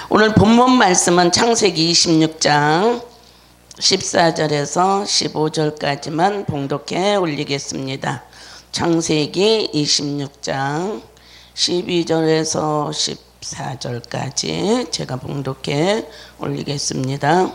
오늘 본문 말씀은 창세기 26장 14절에서 15절까지만 봉독해 올리겠습니다. 창세기 26장 12절에서 14절까지 제가 봉독해 올리겠습니다.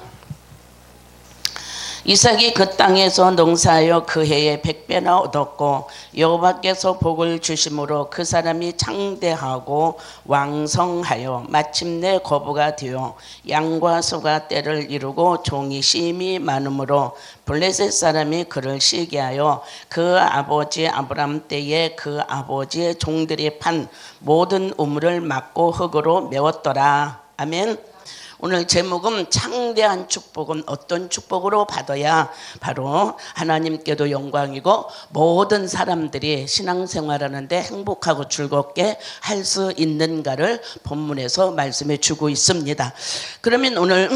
이삭이 그 땅에서 농사하여 그 해에 100배나 얻었고 여호와께서 복을 주심으로 그 사람이 창대하고 왕성하여 마침내 거부가 되어 양과 소가 떼를 이루고 종이 심히 많으므로 블레셋 사람이 그를 시기하여 그 아버지 아브람 때에 그 아버지의 종들이 판 모든 우물을 막고 흙으로 메웠더라. 아멘. 오늘 제목은 창대한 축복은 어떤 축복으로 받아야 바로 하나님께도 영광이고 모든 사람들이 신앙생활하는데 행복하고 즐겁게 할 수 있는가를 본문에서 말씀해 주고 있습니다. 그러면 오늘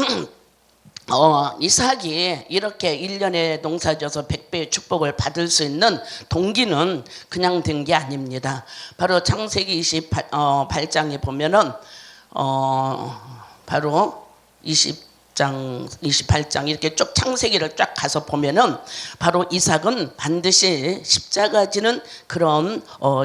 이삭이 이렇게 1년에 농사져서 100배의 축복을 받을 수 있는 동기는 그냥 된 게 아닙니다. 바로 창세기 28장에 보면은 바로 20장, 28장 이렇게 쭉 창세기를 쫙 가서 보면은 바로 이삭은 반드시 십자가 지는 그런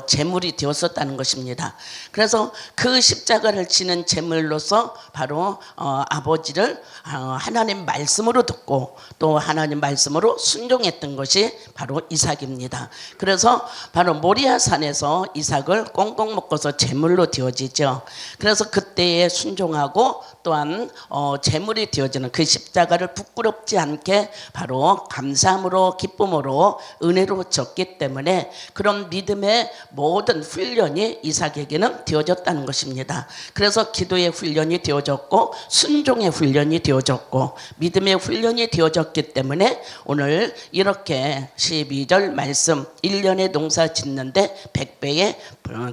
제물이 되었었다는 것입니다. 그래서 그 십자가를 지는 제물로서 바로 아버지를 하나님 말씀으로 듣고 또 하나님 말씀으로 순종했던 것이 바로 이삭입니다. 그래서 바로 모리아 산에서 이삭을 꽁꽁 묶어서 제물로 되어지죠. 그래서 그때에 순종하고 또한 제물이 되어지는 그 십자가를 부끄럽지 않게 바로 감사함으로 기쁨으로 은혜로 졌기 때문에 그런 믿음의 모든 훈련이 이삭에게는 되어졌다는 것입니다. 그래서 기도의 훈련이 되어졌고 순종의 훈련이 되어졌고 믿음의 훈련이 되어졌기 때문에 오늘 이렇게 12절 말씀 1년에 농사 짓는데 100배의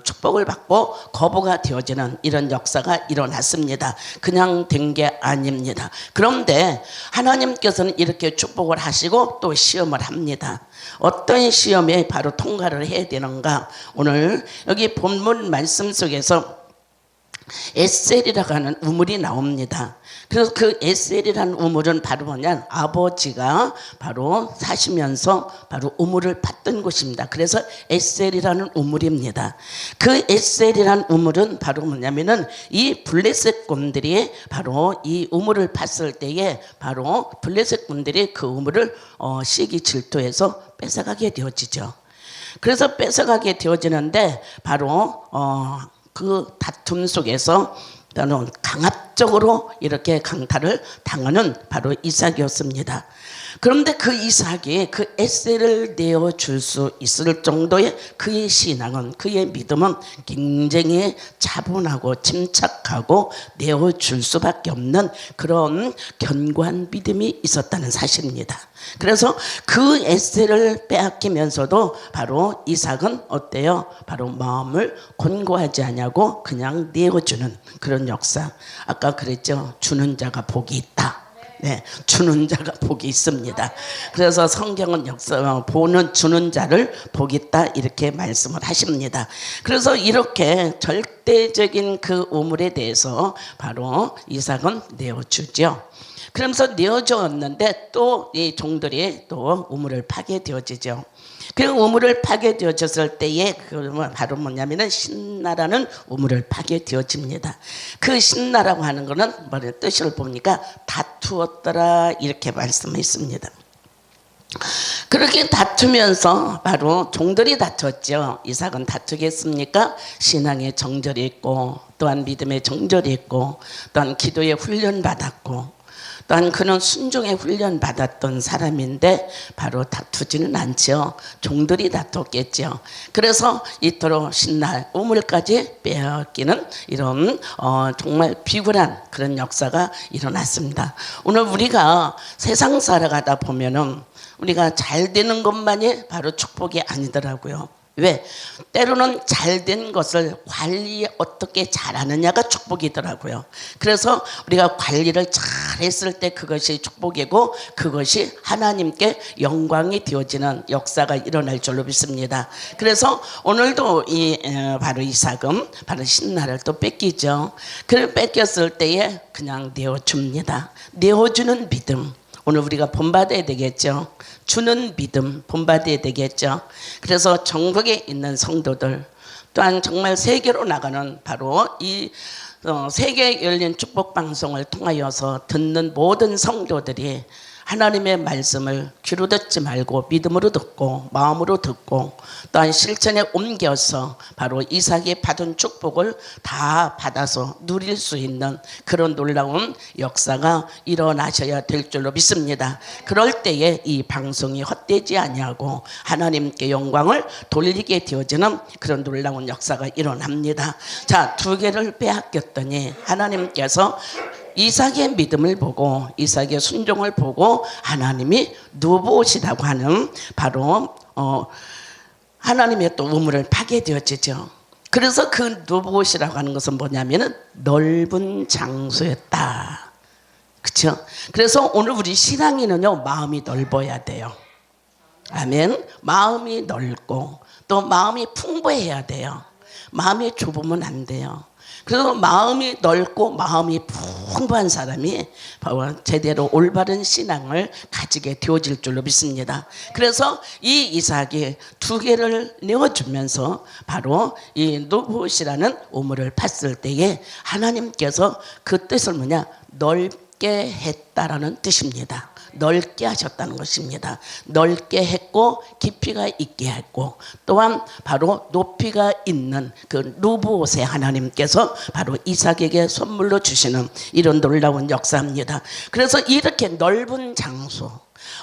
축복을 받고 거부가 되어지는 이런 역사가 일어났습니다. 그냥 된 게 아닙니다. 그런데 하나님께서는 이렇게 축복을 하시고 또 시험을 합니다. 어떤 시험에 바로 통과를 해야 되는가? 오늘 여기 본문 말씀 속에서 에셀이라고 하는 우물이 나옵니다. 그래서 그 에셀이라는 우물은 바로 뭐냐? 아버지가 바로 사시면서 바로 우물을 팠던 곳입니다. 그래서 에셀이라는 우물입니다. 그 에셀이라는 우물은 바로 뭐냐면은 이 블레셋 군들이 바로 이 우물을 팠을 때에 바로 블레셋 군들이 그 우물을 시기 질투해서 뺏어가게 되어지죠. 그래서 뺏어가게 되어지는데 바로 그 다툼 속에서 저는 강압적으로 이렇게 강탈을 당하는 바로 이삭이었습니다. 그런데 그 이삭이 그 에셀을 내어줄 수 있을 정도의 그의 신앙은, 그의 믿음은 굉장히 차분하고 침착하고 내어줄 수밖에 없는 그런 견고한 믿음이 있었다는 사실입니다. 그래서 그 에셀을 빼앗기면서도 바로 이삭은 어때요? 바로 마음을 곤고하지 않냐고 그냥 내어주는 그런 역사. 아까 그랬죠. 주는 자가 복이 있다. 네, 주는 자가 복이 있습니다. 그래서 성경은 보는 주는 자를 복이 있다 이렇게 말씀을 하십니다. 그래서 이렇게 절대적인 그 우물에 대해서 바로 이삭은 내어주죠. 그러면서 내어주었는데 또 이 종들이 또 우물을 파게 되어지죠. 그 우물을 파게 되어졌을 때에 그 바로 뭐냐면은 신나라는 우물을 파게 되어집니다. 그 신나라고 하는 거는 뭐냐 뜻을 보니까 다투었더라 이렇게 말씀했습니다. 그렇게 다투면서 바로 종들이 다투었죠. 이삭은 다투겠습니까? 신앙의 정절이 있고 또한 믿음의 정절이 있고 또한 기도의 훈련 받았고 또한 그는 순종의 훈련 받았던 사람인데 바로 다투지는 않죠. 종들이 다퉜겠죠. 그래서 이토록 신날 우물까지 빼앗기는 이런 정말 비굴한 그런 역사가 일어났습니다. 오늘 우리가 세상 살아가다 보면은 우리가 잘 되는 것만이 바로 축복이 아니더라고요. 왜? 때로는 잘된 것을 관리 어떻게 잘하느냐가 축복이더라고요. 그래서 우리가 관리를 잘했을 때 그것이 축복이고 그것이 하나님께 영광이 되어지는 역사가 일어날 줄로 믿습니다. 그래서 오늘도 바로 이삭은 바로 신라를 또 뺏기죠. 그를 뺏겼을 때에 그냥 내어줍니다. 내어주는 믿음. 오늘 우리가 본받아야 되겠죠. 주는 믿음 본받아야 되겠죠. 그래서 전국에 있는 성도들 또한 정말 세계로 나가는 바로 이 세계 열린 축복 방송을 통하여서 듣는 모든 성도들이 하나님의 말씀을 귀로 듣지 말고 믿음으로 듣고 마음으로 듣고 또한 실천에 옮겨서 바로 이삭이 받은 축복을 다 받아서 누릴 수 있는 그런 놀라운 역사가 일어나셔야 될 줄로 믿습니다. 그럴 때에 이 방송이 헛되지 아니하고 하나님께 영광을 돌리게 되어지는 그런 놀라운 역사가 일어납니다. 자, 2개를 빼앗겼더니 하나님께서 이삭의 믿음을 보고 이삭의 순종을 보고 하나님이 누보시라고 하는 바로 하나님의 또 우물을 파게 되어지죠. 그래서 그 누보시라고 하는 것은 뭐냐면은 넓은 장소였다. 그렇죠? 그래서 오늘 우리 신앙인은요 마음이 넓어야 돼요. 아멘. 마음이 넓고 또 마음이 풍부해야 돼요. 마음이 좁으면 안 돼요. 그래서 마음이 넓고 마음이 풍부한 사람이 바로 제대로 올바른 신앙을 가지게 되어질 줄로 믿습니다. 그래서 이 이삭이 2개를 내어주면서 바로 이 누봇이라는 우물을 팠을 때에 하나님께서 그 뜻을 뭐냐? 넓게 했다라는 뜻입니다. 넓게 하셨다는 것입니다. 넓게 했고 깊이가 있게 했고 또한 바로 높이가 있는 그 누봇에 하나님께서 바로 이삭에게 선물로 주시는 이런 놀라운 역사입니다. 그래서 이렇게 넓은 장소,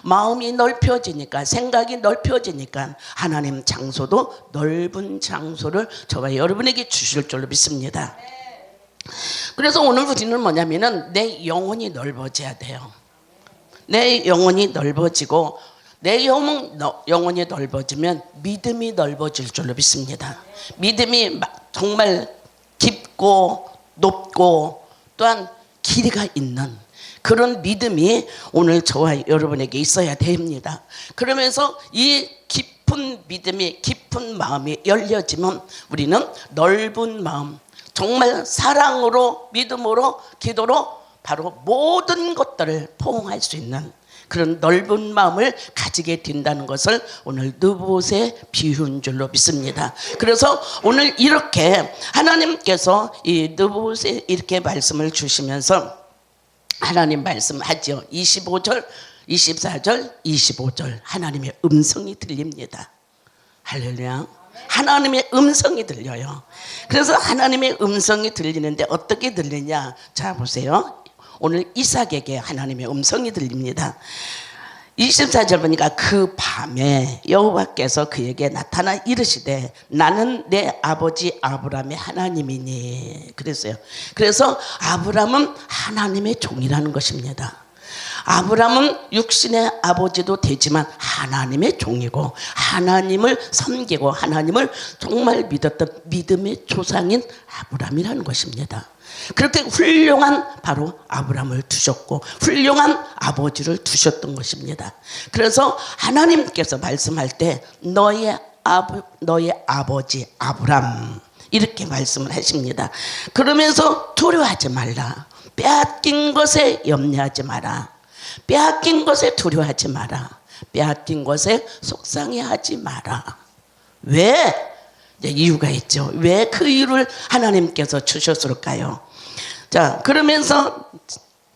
마음이 넓혀지니까 생각이 넓혀지니까 하나님 장소도 넓은 장소를 저와 여러분에게 주실 줄로 믿습니다. 그래서 오늘 우리는 뭐냐면은 내 영혼이 넓어져야 돼요. 내 영혼이 넓어지고 내 영혼이 넓어지면 믿음이 넓어질 줄로 믿습니다. 믿음이 정말 깊고 높고 또한 길이가 있는 그런 믿음이 오늘 저와 여러분에게 있어야 됩니다. 그러면서 이 깊은 믿음이 깊은 마음이 열려지면 우리는 넓은 마음 정말 사랑으로 믿음으로 기도로 바로 모든 것들을 포옹할 수 있는 그런 넓은 마음을 가지게 된다는 것을 오늘 누봇에 비유한 줄로 믿습니다. 그래서 오늘 이렇게 하나님께서 이 누봇에 이렇게 말씀을 주시면서 하나님 말씀하죠. 25절, 24절, 25절 하나님의 음성이 들립니다. 할렐루야. 하나님의 음성이 들려요. 그래서 하나님의 음성이 들리는데 어떻게 들리냐? 자 보세요. 오늘 이삭에게 하나님의 음성이 들립니다. 24절 보니까 그 밤에 여호와께서 그에게 나타나 이르시되 나는 내 아버지 아브라함의 하나님이니 그랬어요. 그래서 아브라함은 하나님의 종이라는 것입니다. 아브라함은 육신의 아버지도 되지만 하나님의 종이고 하나님을 섬기고 하나님을 정말 믿었던 믿음의 조상인 아브라함이라는 것입니다. 그렇게 훌륭한 바로 아브라함을 두셨고 훌륭한 아버지를 두셨던 것입니다. 그래서 하나님께서 말씀할 때 너의 아버지 아브라함 이렇게 말씀을 하십니다. 그러면서 두려워하지 말라. 빼앗긴 것에 염려하지 마라. 빼앗긴 것에 두려워하지 마라. 빼앗긴 것에 속상해하지 마라. 왜? 이유가 있죠. 왜 그 이유를 하나님께서 주셨을까요? 자, 그러면서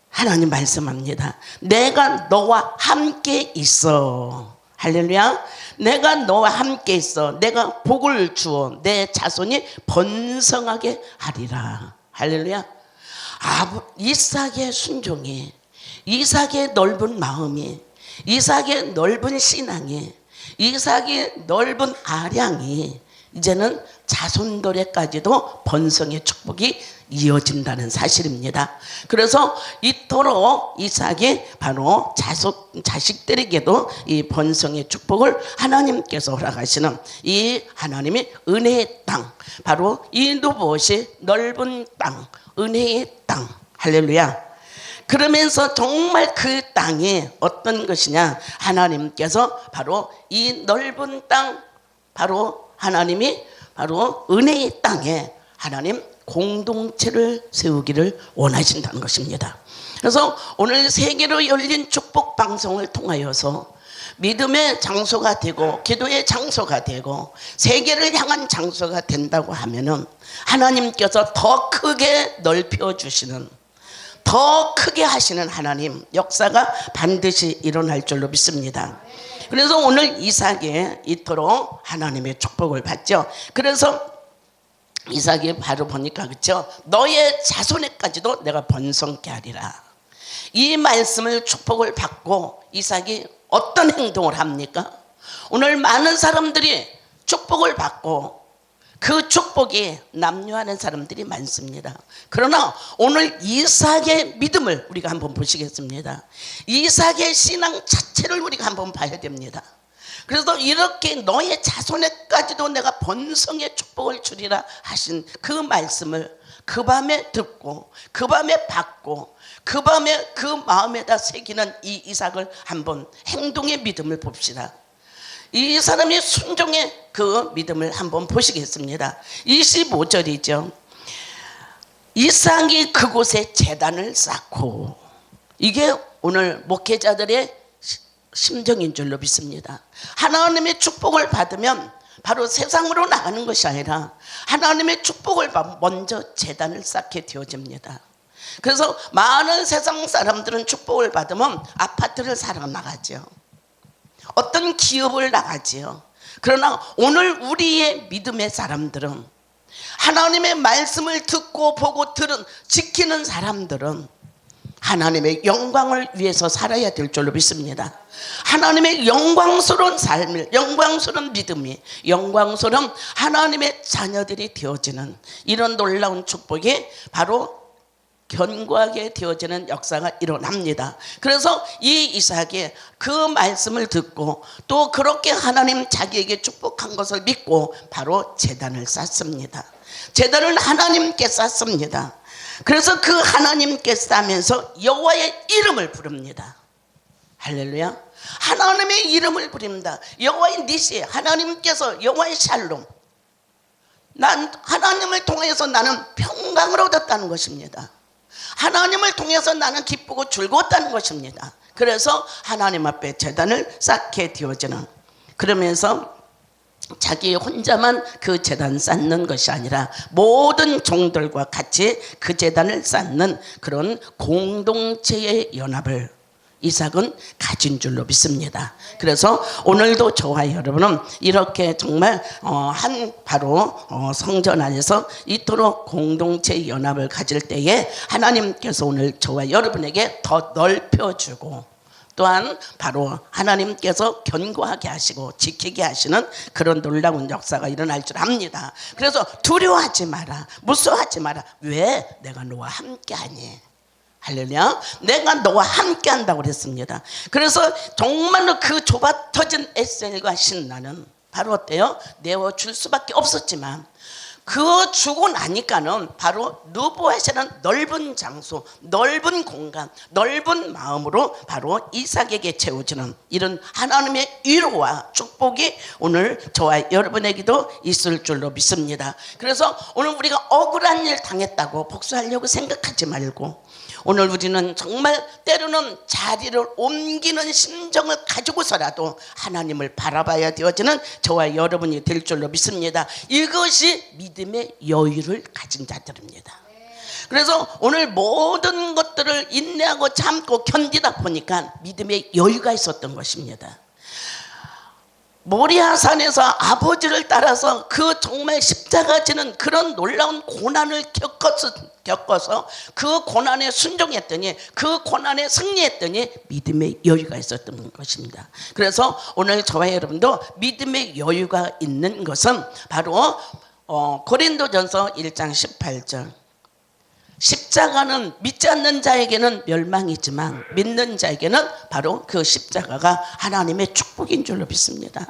하나님 말씀합니다. 내가 너와 함께 있어. 할렐루야. 내가 너와 함께 있어. 내가 복을 주어 내 자손이 번성하게 하리라. 할렐루야. 이삭의 순종이, 이삭의 넓은 마음이, 이삭의 넓은 신앙이, 이삭의 넓은 아량이 이제는 자손들에까지도 번성의 축복이 이어진다는 사실입니다. 그래서 이토록 이삭이 바로 자식들에게도 이 번성의 축복을 하나님께서 허락하시는 이 하나님의 은혜의 땅, 바로 이 누봇이 넓은 땅, 은혜의 땅, 할렐루야. 그러면서 정말 그 땅이 어떤 것이냐, 하나님께서 바로 이 넓은 땅, 바로 하나님이 바로 은혜의 땅에 하나님 공동체를 세우기를 원하신다는 것입니다. 그래서 오늘 세계로 열린 축복 방송을 통하여서 믿음의 장소가 되고 기도의 장소가 되고 세계를 향한 장소가 된다고 하면은 하나님께서 더 크게 넓혀주시는, 더 크게 하시는 하나님 역사가 반드시 일어날 줄로 믿습니다. 그래서 오늘 이삭이 이토록 하나님의 축복을 받죠. 그래서 이삭이 바로 보니까 그렇죠. 너의 자손에까지도 내가 번성케 하리라. 이 말씀을 축복을 받고 이삭이 어떤 행동을 합니까? 오늘 많은 사람들이 축복을 받고 그 축복이 남용하는 사람들이 많습니다. 그러나 오늘 이삭의 믿음을 우리가 한번 보시겠습니다. 이삭의 신앙 자체를 우리가 한번 봐야 됩니다. 그래서 이렇게 너의 자손에까지도 내가 번성의 축복을 주리라 하신 그 말씀을 그 밤에 듣고 그 밤에 받고 그 밤에 그 마음에다 새기는 이 이삭을 한번 행동의 믿음을 봅시다. 이 사람이 순종의 그 믿음을 한번 보시겠습니다. 25절이죠. 이삭이 그곳에 제단을 쌓고, 이게 오늘 목회자들의 심정인 줄로 믿습니다. 하나님의 축복을 받으면 바로 세상으로 나가는 것이 아니라 하나님의 축복을 먼저 제단을 쌓게 되어집니다. 그래서 많은 세상 사람들은 축복을 받으면 아파트를 사러 나가죠. 어떤 기업을 나가지요. 그러나 오늘 우리의 믿음의 사람들은, 하나님의 말씀을 듣고 보고 지키는 사람들은 하나님의 영광을 위해서 살아야 될 줄로 믿습니다. 하나님의 영광스러운 삶을, 영광스러운 믿음이, 영광스러운 하나님의 자녀들이 되어지는 이런 놀라운 축복이 바로 견고하게 되어지는 역사가 일어납니다. 그래서 이 이삭이 그 말씀을 듣고 또 그렇게 하나님 자기에게 축복한 것을 믿고 바로 제단을 쌓습니다. 제단을 하나님께 쌓습니다. 그래서 그 하나님께 쌓으면서 여호와의 이름을 부릅니다. 할렐루야. 하나님의 이름을 부릅니다. 여호와의 니시, 하나님께서 여호와의 샬롬, 난 하나님을 통해서 나는 평강을 얻었다는 것입니다. 하나님을 통해서 나는 기쁘고 즐거웠다는 것입니다. 그래서 하나님 앞에 제단을 쌓게 되어지는, 그러면서 자기 혼자만 그 제단 쌓는 것이 아니라 모든 종들과 같이 그 제단을 쌓는 그런 공동체의 연합을 이삭은 가진 줄로 믿습니다. 그래서 오늘도 저와 여러분은 이렇게 정말 바로 성전 안에서 이토록 공동체 연합을 가질 때에 하나님께서 오늘 저와 여러분에게 더 넓혀주고 또한 바로 하나님께서 견고하게 하시고 지키게 하시는 그런 놀라운 역사가 일어날 줄 압니다. 그래서 두려워하지 마라, 무서워하지 마라. 왜? 내가 너와 함께하니. 할렐루야. 내가 너와 함께 한다고 그랬습니다. 그래서 정말로 그 좁아 터진 에셀과 신나는 바로 어때요? 내어줄 수밖에 없었지만 그 주고 나니까는 바로 누보에서는 넓은 장소, 넓은 공간, 넓은 마음으로 바로 이삭에게 채워지는 이런 하나님의 위로와 축복이 오늘 저와 여러분에게도 있을 줄로 믿습니다. 그래서 오늘 우리가 억울한 일 당했다고 복수하려고 생각하지 말고, 오늘 우리는 정말 때로는 자리를 옮기는 심정을 가지고서라도 하나님을 바라봐야 되어지는 저와 여러분이 될 줄로 믿습니다. 이것이 믿음의 여유를 가진 자들입니다. 그래서 오늘 모든 것들을 인내하고 참고 견디다 보니까 믿음의 여유가 있었던 것입니다. 모리아산에서 아버지를 따라서 그 정말 십자가 지는 그런 놀라운 고난을 겪어서 그 고난에 순종했더니, 그 고난에 승리했더니 믿음의 여유가 있었던 것입니다. 그래서 오늘 저와 여러분도 믿음의 여유가 있는 것은 바로 고린도전서 1장 18절, 십자가는 믿지 않는 자에게는 멸망이지만 믿는 자에게는 바로 그 십자가가 하나님의 축복인 줄로 믿습니다.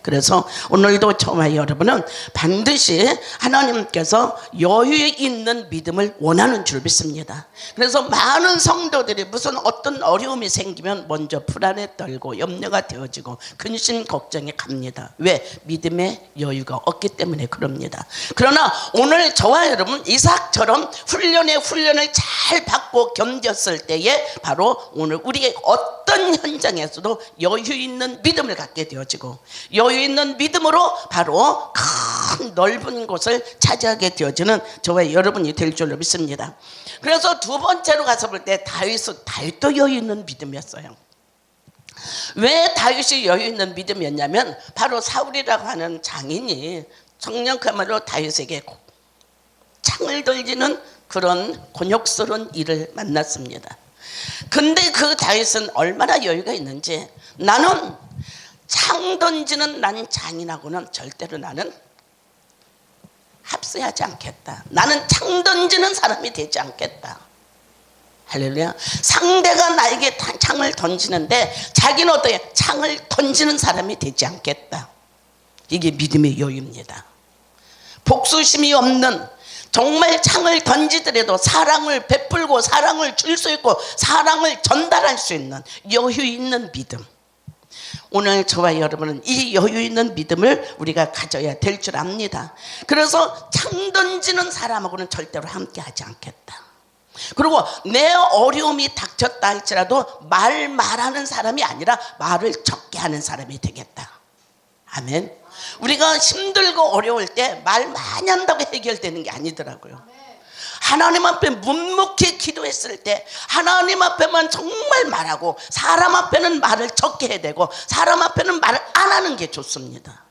그래서 오늘도 저와 여러분은 반드시 하나님께서 여유 있는 믿음을 원하는 줄 믿습니다. 그래서 많은 성도들이 무슨 어떤 어려움이 생기면 먼저 불안에 떨고 염려가 되어지고 근심 걱정이 갑니다. 왜? 믿음의 여유가 없기 때문에 그럽니다. 그러나 오늘 저와 여러분 이삭처럼 훈련을 잘 받고 견뎠을 때에 바로 오늘 우리의 어떤 현장에서도 여유 있는 믿음을 갖게 되어지고, 여유 있는 믿음으로 바로 큰 넓은 곳을 차지하게 되어지는 저와 여러분이 될 줄로 믿습니다. 그래서 두 번째로 가서 볼 때 다윗도 여유 있는 믿음이었어요. 왜 다윗이 여유 있는 믿음이었냐면 바로 사울이라고 하는 장인이 정령카말로 다윗에게 창을 던지는 그런 곤욕스러운 일을 만났습니다. 근데 그 다윗은 얼마나 여유가 있는지, 나는 창 던지는 난 장인하고는 절대로 나는 합세하지 않겠다. 나는 창 던지는 사람이 되지 않겠다. 할렐루야. 상대가 나에게 창을 던지는데 자기는 어떻게 창을 던지는 사람이 되지 않겠다. 이게 믿음의 여유입니다. 복수심이 없는, 정말 창을 던지더라도 사랑을 베풀고 사랑을 줄 수 있고 사랑을 전달할 수 있는 여유 있는 믿음. 오늘 저와 여러분은 이 여유 있는 믿음을 우리가 가져야 될 줄 압니다. 그래서 창 던지는 사람하고는 절대로 함께 하지 않겠다. 그리고 내 어려움이 닥쳤다 할지라도 말하는 사람이 아니라 말을 적게 하는 사람이 되겠다. 아멘. 우리가 힘들고 어려울 때 말 많이 한다고 해결되는 게 아니더라고요. 하나님 앞에 묵묵히 기도했을 때 하나님 앞에만 정말 말하고 사람 앞에는 말을 적게 해야 되고 사람 앞에는 말을 안 하는 게 좋습니다.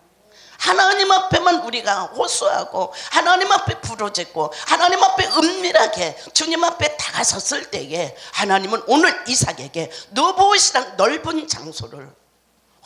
하나님 앞에만 우리가 호소하고 하나님 앞에 부르짖고 하나님 앞에 은밀하게 주님 앞에 다가섰을 때에 하나님은 오늘 이삭에게 느보시란 넓은 장소를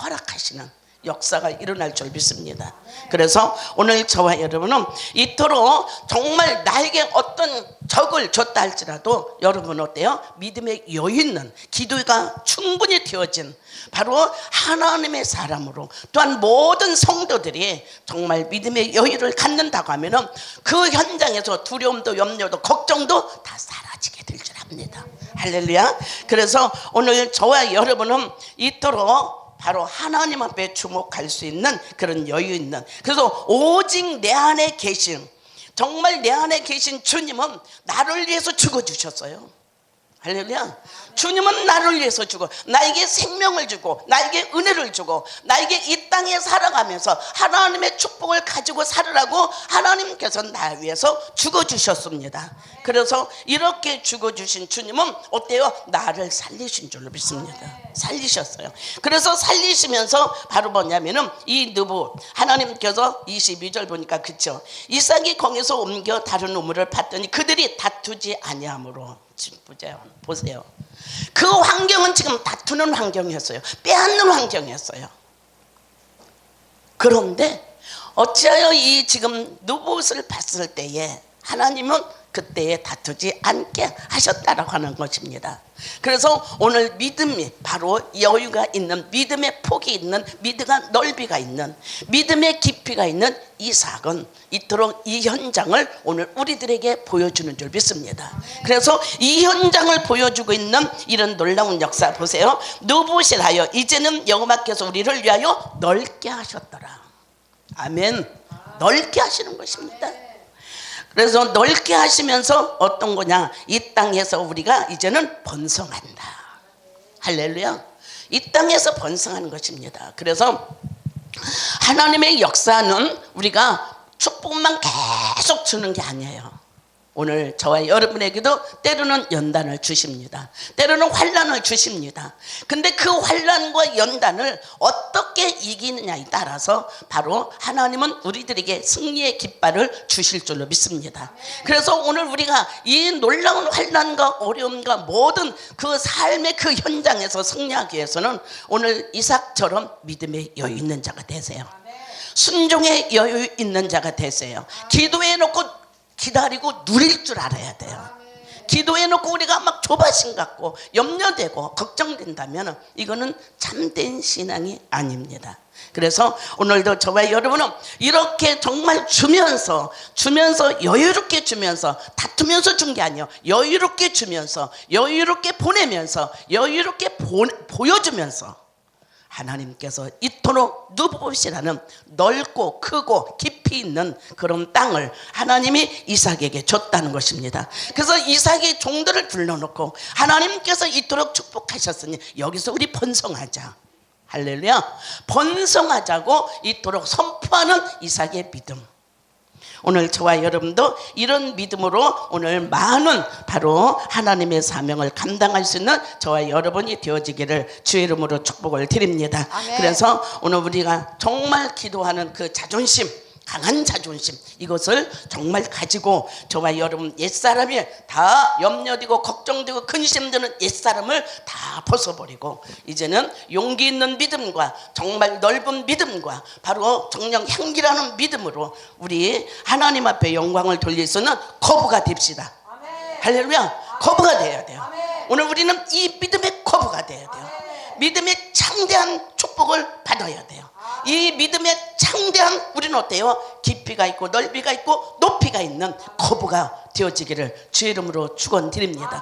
허락하시는 역사가 일어날 줄 믿습니다. 그래서 오늘 저와 여러분은 이토록 정말 나에게 어떤 적을 줬다 할지라도 여러분 어때요? 믿음의 여유 있는, 기도가 충분히 되어진 바로 하나님의 사람으로, 또한 모든 성도들이 정말 믿음의 여유를 갖는다고 하면은 그 현장에서 두려움도 염려도 걱정도 다 사라지게 될 줄 압니다. 할렐루야. 그래서 오늘 저와 여러분은 이토록 바로 하나님 앞에 주목할 수 있는 그런 여유 있는, 그래서 오직 내 안에 계신, 정말 내 안에 계신 주님은 나를 위해서 죽어주셨어요. 할렐루야. 주님은 나를 위해서 주고 나에게 생명을 주고 나에게 은혜를 주고 나에게 이 땅에 살아가면서 하나님의 축복을 가지고 살으라고 하나님께서 나 위해서 죽어주셨습니다. 그래서 이렇게 죽어주신 주님은 어때요? 나를 살리신 줄로 믿습니다. 살리셨어요. 그래서 살리시면서 바로 뭐냐면은 이 누부 하나님께서 22절 보니까 그쵸, 이삭이 거기서 옮겨 다른 우물을 팠더니 그들이 다투지 아니하므로. 보세요. 그 환경은 지금 다투는 환경이었어요. 빼앗는 환경이었어요. 그런데 어찌하여 이 지금 누봇을 봤을 때에 하나님은 그때에 다투지 않게 하셨다라고 하는 것입니다. 그래서 오늘 믿음이 바로 여유가 있는, 믿음의 폭이 있는, 믿음의 넓이가 있는, 믿음의 깊이가 있는 이삭은 이토록 이 현장을 오늘 우리들에게 보여주는 줄 믿습니다. 그래서 이 현장을 보여주고 있는 이런 놀라운 역사 보세요. 누봇을 하여 이제는 여호와께서 우리를 위하여 넓게 하셨더라. 아멘. 넓게 하시는 것입니다. 그래서 넓게 하시면서 어떤 거냐, 이 땅에서 우리가 이제는 번성한다. 할렐루야. 이 땅에서 번성하는 것입니다. 그래서 하나님의 역사는 우리가 축복만 계속 주는 게 아니에요. 오늘 저와 여러분에게도 때로는 연단을 주십니다. 때로는 환난을 주십니다. 근데 그 환난과 연단을 어떻게 이기느냐에 따라서 바로 하나님은 우리들에게 승리의 깃발을 주실 줄로 믿습니다. 그래서 오늘 우리가 이 놀라운 환난과 어려움과 모든 그 삶의 그 현장에서 승리하기 위해서는 오늘 이삭처럼 믿음의 여유 있는 자가 되세요. 순종의 여유 있는 자가 되세요. 기도해 놓고 기다리고 누릴 줄 알아야 돼요. 기도해 놓고 우리가 막 조바심 갖고 염려되고 걱정된다면 이거는 참된 신앙이 아닙니다. 그래서 오늘도 저와 여러분은 이렇게 정말 주면서 여유롭게 주면서 다투면서 준 게 아니에요. 여유롭게 주면서 여유롭게 보내면서 여유롭게 보여주면서 하나님께서 이토록 누보시라는 넓고 크고 깊이 있는 그런 땅을 하나님이 이삭에게 줬다는 것입니다. 그래서 이삭의 종들을 불러놓고 하나님께서 이토록 축복하셨으니 여기서 우리 번성하자. 할렐루야. 번성하자고 이토록 선포하는 이삭의 믿음. 오늘 저와 여러분도 이런 믿음으로 오늘 많은 바로 하나님의 사명을 감당할 수 있는 저와 여러분이 되어지기를 주의 이름으로 축복을 드립니다. 아멘. 그래서 오늘 우리가 정말 기도하는 그 자존심, 강한 자존심, 이것을 정말 가지고 저와 여러분 옛사람이 다 염려되고 걱정되고 근심되는 옛사람을 다 벗어버리고 이제는 용기 있는 믿음과 정말 넓은 믿음과 바로 정령 향기라는 믿음으로 우리 하나님 앞에 영광을 돌릴 수 있는 거부가 됩시다. 할렐루야. 거부가 돼야 돼요. 오늘 우리는 이 믿음의 거부가 돼야 돼요. 믿음의 창대한 축복을 받아야 돼요. 이 믿음의 창대한 우리는 어때요? 깊이가 있고 넓이가 있고 높이가 있는 거부가 되어지기를 주의 이름으로 축원드립니다.